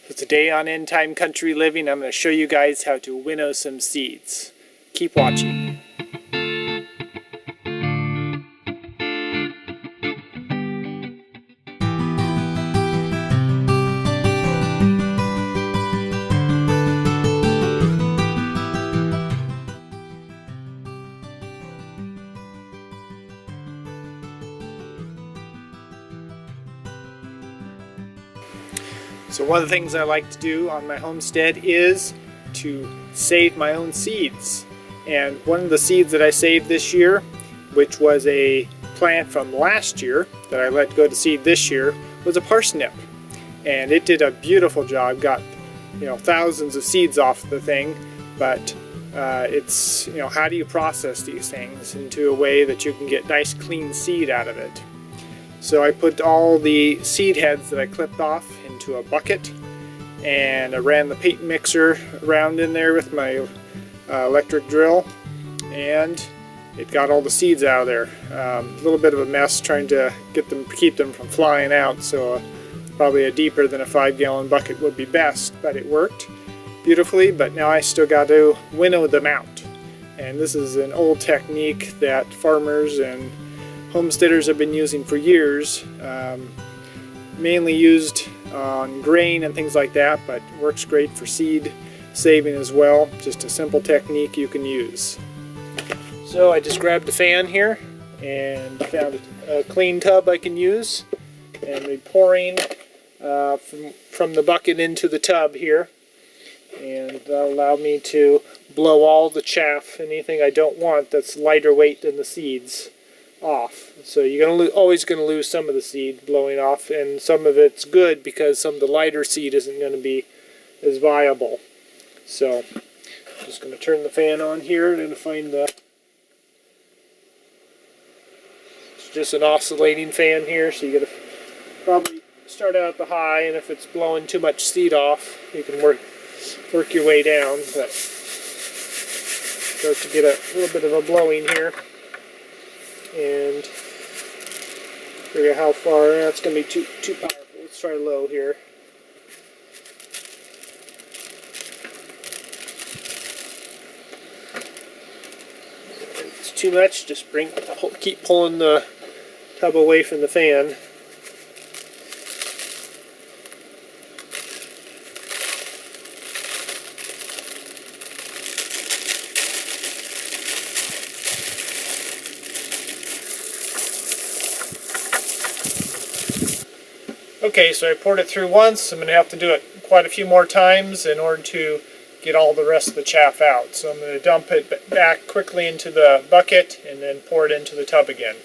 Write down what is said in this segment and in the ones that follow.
So today on End Time Country Living, I'm going to show you guys how to winnow some seeds. Keep watching. So one of the things I like to do on my homestead is to save my own seeds. And one of the seeds that I saved this year, which was a plant from last year that I let go to seed this year, was a parsnip. And it did a beautiful job. Got, thousands of seeds off the thing, but it's, how do you process these things into a way that you can get nice clean seed out of it? So I put all the seed heads that I clipped off into a bucket, and I ran the peat mixer around in there with my electric drill, and it got all the seeds out of there. A little bit of a mess trying to keep them from flying out, so probably a deeper than a 5-gallon bucket would be best, but it worked beautifully. But now I still got to winnow them out, and this is an old technique that farmers and homesteaders have been using for years, mainly used on grain and things like that, but works great for seed saving as well. Just a simple technique you can use. So I just grabbed a fan here and found a clean tub I can use, and we're pouring from the bucket into the tub here, and that'll allow me to blow all the chaff, anything I don't want that's lighter weight than the seeds, off. So you're always going to lose some of the seed blowing off, and some of it's good because some of the lighter seed isn't going to be as viable. So I'm just going to turn the fan on here and find it's just an oscillating fan here, so you got to probably start out at the high, and if it's blowing too much seed off, you can work your way down, but start to get a little bit of a blowing here. And figure out how far. That's going to be too powerful. Let's try low here. If it's too much, just keep pulling the tub away from the fan. Okay, so I poured it through once. I'm going to have to do it quite a few more times in order to get all the rest of the chaff out. So I'm going to dump it back quickly into the bucket and then pour it into the tub again.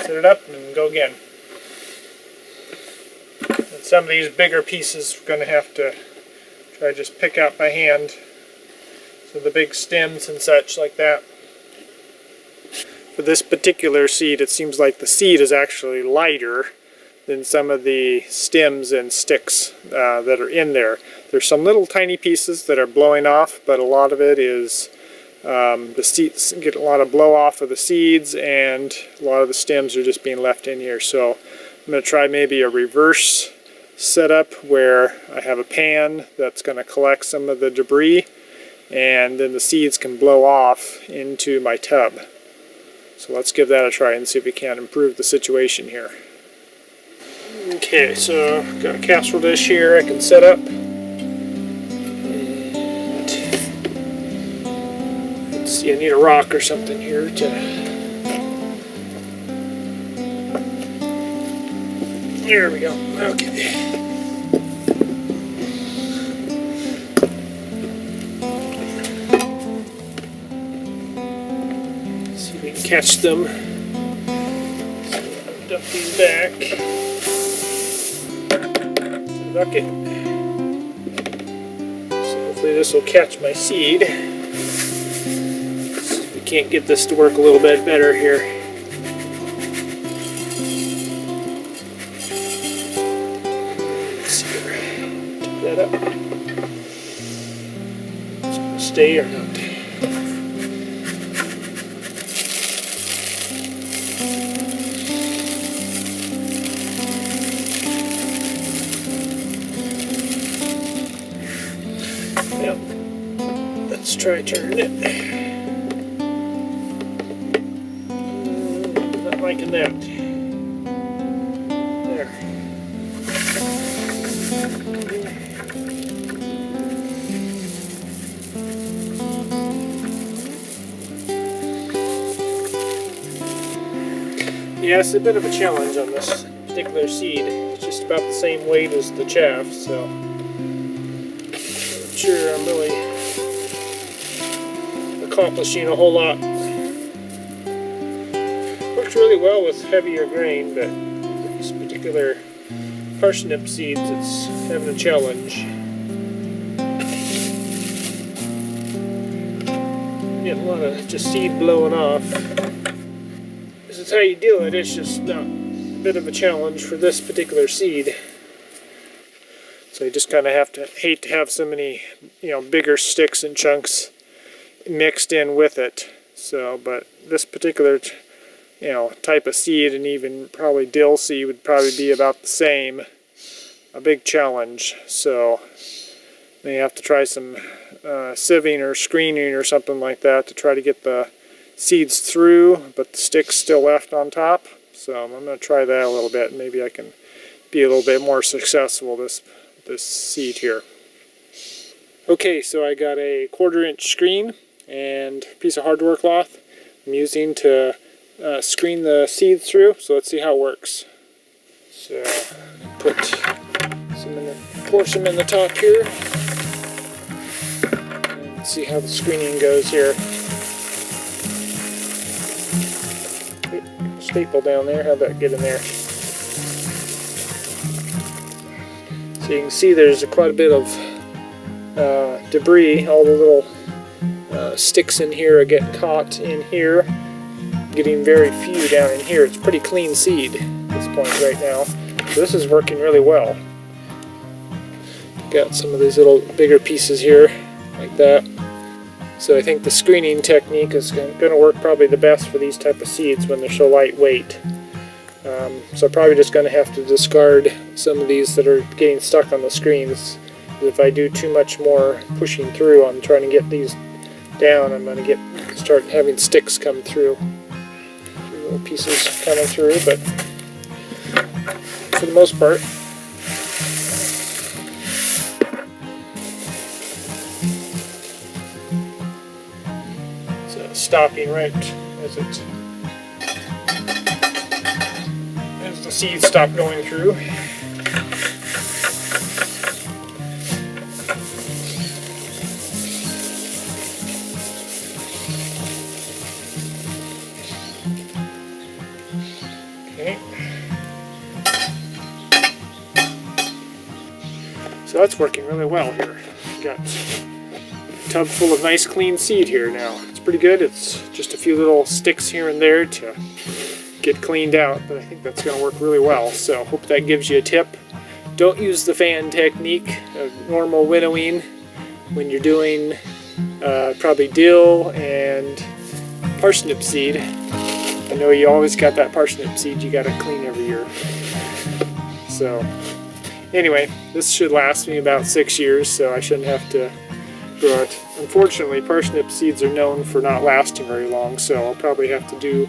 Set it up and go again. And some of these bigger pieces we're going to have to try to just pick out by hand. So the big stems and such like that. For this particular seed, it seems like the seed is actually lighter than some of the stems and sticks that are in there. There's some little tiny pieces that are blowing off, but a lot of it is the seeds get a lot of blow off of the seeds, and a lot of the stems are just being left in here. So I'm going to try maybe a reverse setup where I have a pan that's going to collect some of the debris, and then the seeds can blow off into my tub. So let's give that a try and see if we can improve the situation here. Okay, so I've got a casserole dish here I can set up. And let's see, I need a rock or something here to... There we go. Okay. Catch them. So I'll dump these back to the bucket. So hopefully this will catch my seed. Let's see if we can't get this to work a little bit better here. Let's see here. Tip that up. It's going to stay or not. try turning it. Not liking that. There. Yeah, it's a bit of a challenge on this particular seed. It's just about the same weight as the chaff, so I'm not sure I'm really accomplishing a whole lot. Works really well with heavier grain, but these particular parsnip seeds, it's having a challenge. Getting a lot of just seed blowing off. This is how you do it. It's just a bit of a challenge for this particular seed. So you just kind of hate to have so many, bigger sticks and chunks mixed in with it. So, but this particular, type of seed, and even probably dill seed, would probably be about the same. A big challenge. So you have to try some sieving or screening or something like that to try to get the seeds through, but the stick's still left on top. So I'm going to try that a little bit. Maybe I can be a little bit more successful this seed here. Okay, so I got a 1/4-inch screen and a piece of hardware cloth I'm using to screen the seeds through. So let's see how it works. So put some pour some in the top here and see how the screening goes here. Staple down there, how'd that get in there? So you can see there's quite a bit of debris. All the little sticks in here are getting caught in here, getting very few down in here. It's pretty clean seed at this point right now. So this is working really well. Got some of these little bigger pieces here, like that. So I think the screening technique is going to work probably the best for these type of seeds when they're so lightweight. So I'm probably just going to have to discard some of these that are getting stuck on the screens. If I do too much more pushing through on trying to get these down, I'm going to start having sticks come through. Little pieces coming through, but for the most part, stopping right as the seeds stop going through. Okay. So that's working really well here. Got a tub full of nice clean seed here now. Pretty good. It's just a few little sticks here and there to get cleaned out, but I think that's going to work really well. So hope that gives you a tip. Don't use the fan technique of normal winnowing when you're doing probably dill and parsnip seed. I know you always got that parsnip seed you got to clean every year. So anyway, this should last me about 6 years, so I shouldn't have to grow it. Unfortunately, parsnip seeds are known for not lasting very long, so I'll probably have to do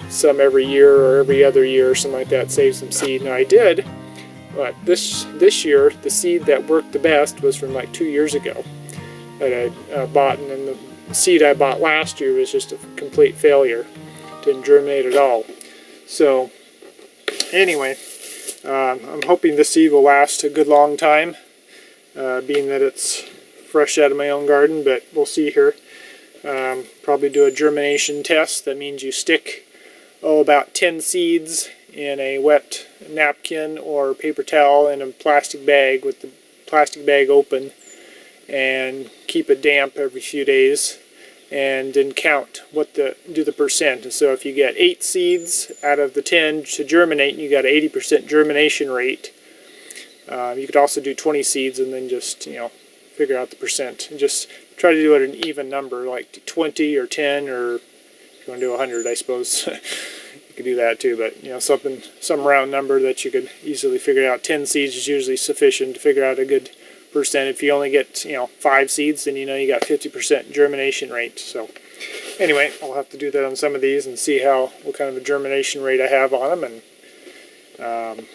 some every year or every other year or something like that, save some seed. Now I did, but this year the seed that worked the best was from like 2 years ago that I bought, and then the seed I bought last year was just a complete failure. Didn't germinate at all. So anyway, I'm hoping this seed will last a good long time, being that it's fresh out of my own garden, but we'll see here. Probably do a germination test. That means you stick about 10 seeds in a wet napkin or paper towel in a plastic bag with the plastic bag open, and keep it damp every few days, and then count do the percent. So if you get 8 seeds out of the 10 to germinate, you got an 80% germination rate. You could also do 20 seeds and then just figure out the percent, and just try to do it an even number, like 20 or 10, or if you want to do 100, I suppose you could do that too, but some round number that you could easily figure out. 10 seeds is usually sufficient to figure out a good If you only get 5 seeds, then you got 50% germination rate. So anyway, I'll have to do that on some of these and see what kind of a germination rate I have on them, and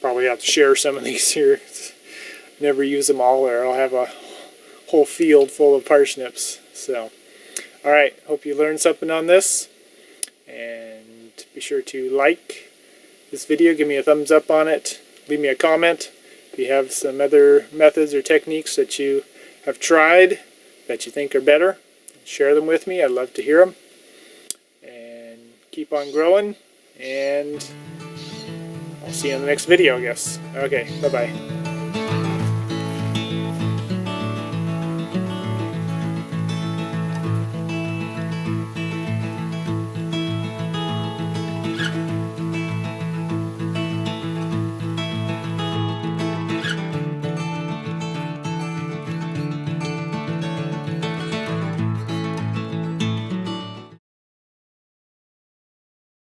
probably have to share some of these here. Never use them all, or I'll have a whole field full of parsnips. So alright, hope you learned something on this, and be sure to like this video, give me a thumbs up on it, leave me a comment if you have some other methods or techniques that you have tried that you think are better. Share them with me, I'd love to hear them. And keep on growing, and I'll see you in the next video, I guess. Okay, bye-bye.